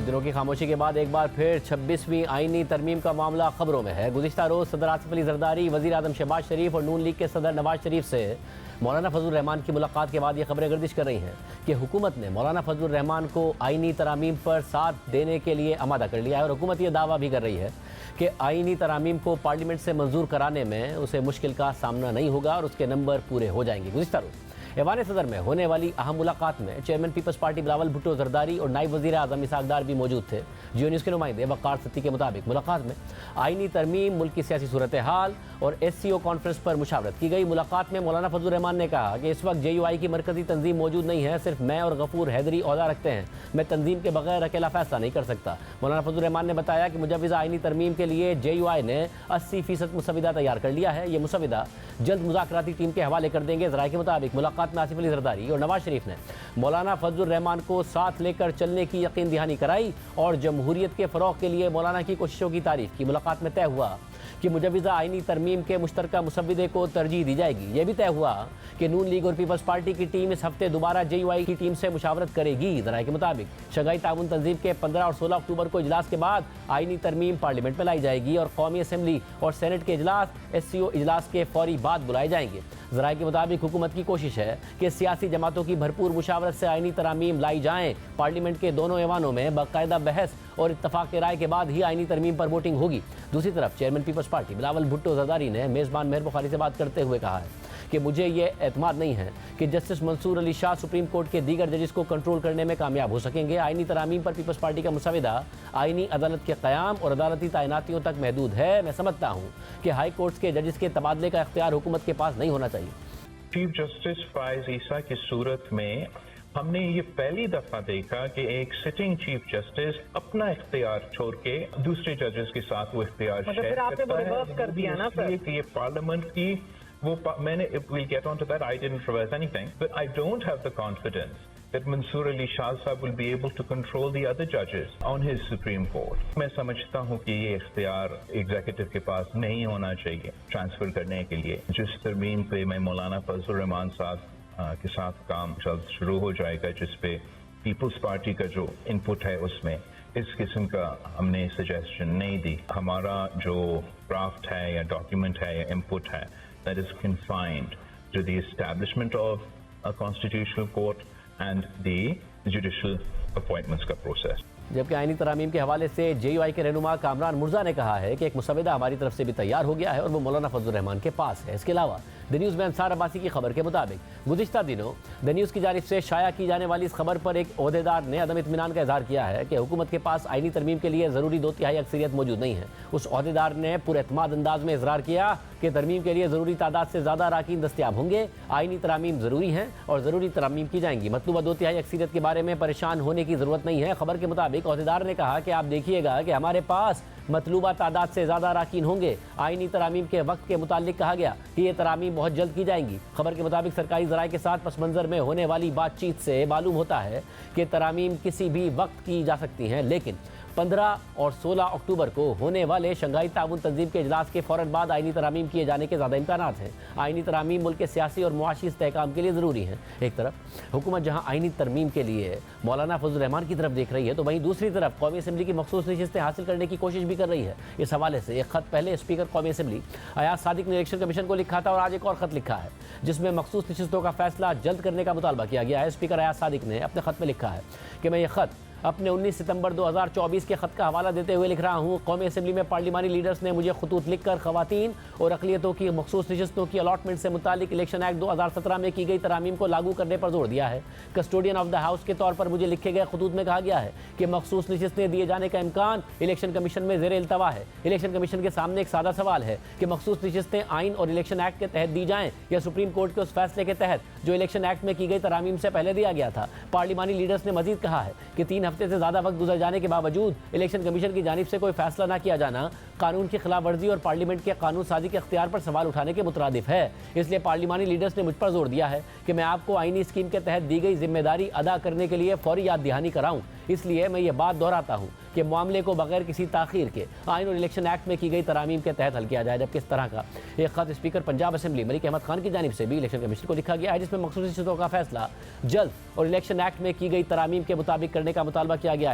कुछ दिनों की खामोशी के बाद एक बार फिर 26वीं आईनी तरमीम का मामला खबरों में है। गुज़िश्ता रोज़ सदर आसिफ अली जरदारी, वज़ीर आज़म शहबाज शरीफ और नून लीग के सदर नवाज शरीफ से मौलाना फजलुर रहमान की मुलाकात के बाद ये खबरें गर्दिश कर रही हैं कि हुकूमत ने मौलाना फजलुर रहमान को आईनी तरामीम पर साथ देने के लिए आमादा कर लिया है और हुकूमत ये दावा भी कर रही है कि आईनी तरामीम को पार्लियामेंट से मंजूर कराने में उसे मुश्किल का सामना नहीं होगा और उसके नंबर पूरे हो जाएंगे। गुज़िश्ता रोज़ ऐवान सदर में होने वाली अहम मुलाकात में चेयरमैन पीपल्स पार्टी बिलावल भुट्टो जरदारी और नायब वज़ीर आज़म इसहाक डार भी मौजूद थे। जियो न्यूज़ के नुमाइंदे वक़ार सत्ती के मुताबिक मुलाकात में आईनी तरमीम, मुल्क की सियासी सूरत हाल और SCO कॉन्फ्रेंस पर मुशावरत की गई। मुलाकात में मौलाना फजलुर रहमान ने कहा कि इस वक्त JUI की मरकजी तंजीम मौजूद नहीं है, सिर्फ मैं और गफूर हैदरी ओहदा रखते हैं, मैं तंजीम के बगैर अकेला फैसला नहीं कर सकता। मौलाना फजलुर रहमान ने बताया कि मुजव्विज़ा आईनी तरमीम के लिए JUI ने 80% मुसविदा तैयार कर लिया है। ये मुसविदा जल्द मुज़ाकराती टीम के हवाले कर देंगे। ज़राए के मुताबिक मुलाकात में आसिफ अली जरदारी और नवाज शरीफ ने मौलाना फजलुर रहमान को साथ लेकर चलने की यकीन दहानी कराई और जमहूरियत के फ़रोग़ के लिए मौलाना की कोशिशों की तारीफ़ की। मुलाकात में तय हुआ कि मुजव्विज़ा आईनी तरमीम के मुश्तरका मुसविदे को तरजीह दी जाएगी। यह भी तय हुआ कि नून लीग और पीपल्स पार्टी की टीम इस हफ्ते दोबारा JUI की टीम से मुशावरत करेगी। ज़राए के मुताबिक शंघाई ताउन तंजीम के 15 और 16 अक्टूबर को इजलास के बाद आईनी तरमीम पार्लियामेंट में लाई जाएगी और कौमी असम्बली और सेनेट के इजलास SCO इजलास के फौरी बाद बुलाए जाएंगे। ज़राए के मुताबिक हुकूमत की कोशिश है कि सियासी जमातों की भरपूर मुशावरत से आईनी तरामीम लाई जाएँ। पार्लियामेंट के दोनों ऐवानों में बाकायदा बहस और इत्तफाक राय के बाद ही आईनी तरमीम पर वोटिंग होगी। दूसरी तरफ चेयरमैन पीपल्स पार्टी बिलावल भुट्टो जरदारी ने मेज़बान मेहर बुखारी से बात करते हुए कहा है कि मुझे ये एतमाद नहीं है कि justice Mansoor Ali Shah supreme court के दीगर जजेस को कंट्रोल करने में कामयाब हो सकेंगे। आईनी तरामीम पर पीपल्स पार्टी का मुसविदा आईनी अदालत के क़याम और अदालती तैनातियों तक महदूद है। मैं समझता हूँ कि हाई कोर्ट्स के जजेस के तबादले का इख्तियार हुकूमत के पास नहीं होना चाहिए। चीफ जस्टिस फायज ईसा की सूरत में हमने ये पहली दफा देखा कि एक सिटिंग चीफ जस्टिस अपना इख्तियार छोड़ के दूसरे जजेस के साथ वो इख्तियार शेयर करता है कि ये पार्लियामेंट की वो मैंने we'll get on to that. I didn't reverse anything, but I don't have the confidence that Mansoor Ali Shah Sahab will be able to control the other judges on his Supreme Court. मैं समझता हूँ कि ये इख्तियार executive के पास नहीं होना चाहिए ट्रांसफर करने के लिए। जिस तरमीम पे मैं मौलाना फजलुर रहमान साहब के साथ काम जल्द शुरू हो जाएगा, जिस पे पीपल्स पार्टी का जो इनपुट है उसमें इस किस्म का हमने सजेशन नहीं दी। हमारा जो ड्राफ्ट है या डॉक्यूमेंट है या इनपुट है that is confined to the establishment of a constitutional court and the judicial appointments का process। जबकि आईनी तरामीम के हवाले से JUI के रहनुमा कामरान मुर्जा ने कहा है कि एक मुसविदा हमारी तरफ से भी तैयार हो गया है और वो मौलाना फजलुर रहमान के पास है। इसके अलावा द न्यूज़ में अंसार अब्बासी की खबर के मुताबिक गुज़िश्ता दिनों द न्यूज़ की जानिब से शाया की जाने वाली इस खबर पर एक ओहदेदार ने अदम इत्मीनान का इजहार किया है कि हुकूमत के पास आईनी तरमीम के लिए ज़रूरी 2/3 अक्सरियत मौजूद नहीं है। उस ओहदेदार ने पुरएतमाद अंदाज में इजहार किया कि तरमीम के लिए ज़रूरी तादाद से ज़्यादा अरकान दस्तियाब होंगे। आईनी तरामीम ज़रूरी हैं और ज़रूरी तरामीम की जाएंगी। मतलूबा 2/3 अक्सरियत के बारे में परेशान होने की ज़रूरत नहीं है। खबर के मुताबिक ओहदेदार ने कहा कि आप देखिएगा कि हमारे पास मतलूबा तादाद से ज़्यादा अरकान होंगे। आईनी तरामीम के वक्त के मुतालिक कहा गया कि ये तरामीम बहुत जल्द की जाएंगी। खबर के मुताबिक सरकारी ज़राए के साथ पस मंज़र में होने वाली बातचीत से मालूम होता है कि तरामीम किसी भी वक्त की जा सकती हैं, लेकिन 15 और 16 अक्टूबर को होने वाले शंघाई ताउन तंजीम के इजलास के फ़ौरन बाद आईनी तरामीम किए जाने के ज़्यादा इम्कानात हैं। आईनी तरामीम मुल्क के सियासी और मुआशी इस्तेहकाम के लिए ज़रूरी हैं। एक तरफ हुकूमत जहाँ आईनी तरमीम के लिए मौलाना फजलुर रहमान की तरफ देख रही है, तो वहीं दूसरी तरफ कौमी असम्बली की मखसूस नशिस्तें हासिल करने की कोशिश भी कर रही है। इस हवाले से एक ख़त पहले स्पीकर कौमी असम्बली अयाज सादिक ने इलेक्शन कमीशन को लिखा था और आज एक और ख़त लिखा है जिसमें मखसूस नशिस्तों का फैसला जल्द करने का मुतालबा किया गया है। स्पीकर अयाज सादिक ने अपने ख़त में लिखा है कि मैं ये ख़त अपने 19 सितंबर 2024 के ख़त का हवाला देते हुए लिख रहा हूँ। कौमी असम्बली में पार्लिमानी लीडर्स ने मुझे खतूत लिखकर ख़वातीन और अक़लियतों की मखसूस नशिस्तों की अलॉटमेंट से मुतालिक इलेक्शन एक्ट 2017 में की गई तरामीम को लागू करने पर जोर दिया है। कस्टोडियन ऑफ द हाउस के तौर पर मुझे लिखे गए खतूत में कहा गया है कि मखसूस नशिस्तें दिए जाने का इम्कान इलेक्शन कमीशन में ज़ेर इल्तवा है। इलेक्शन कमीशन के सामने एक सादा सवाल है कि मखसूस नशिस्तें आइन और इलेक्शन एक्ट के तहत दी जाएँ या सुप्रीम कोर्ट के उस फैसले के तहत जो इलेक्शन एक्ट में की गई तरामीम से पहले दिया गया था। पार्लिमानी लीडर्स ने मजीद कहा है कि 3 हफ्ते से ज़्यादा वक्त गुजर जाने के बावजूद इलेक्शन कमीशन की जानिब से कोई फैसला न किया जाना कानून की खिलाफ वर्जी और पार्लियामेंट के कानून साजी के अख्तियार पर सवाल उठाने के मुतरादिफ है। इसलिए पार्लिमानी लीडर्स ने मुझ पर जोर दिया है कि मैं आपको आईनी स्कीम के तहत दी गई जिम्मेदारी अदा करने के लिए फौरी याद दहानी कराऊं। इसलिए मैं ये बात दोहराता हूँ कि मामले को बगैर किसी ताखीर के आइन और इलेक्शन एक्ट में की गई तरामीम के तहत हल किया जाए। जबकि इस तरह का एक खत स्पीकर पंजाब असेंबली मलिक अहमद खान की जानिब से भी इलेक्शन कमीशन को लिखा गया है, जिसमें मखसूस चीज़ों का फैसला जल्द और इलेक्शन एक्ट में की गई तरामीम के मुताबिक करने का मुतालबा किया गया है।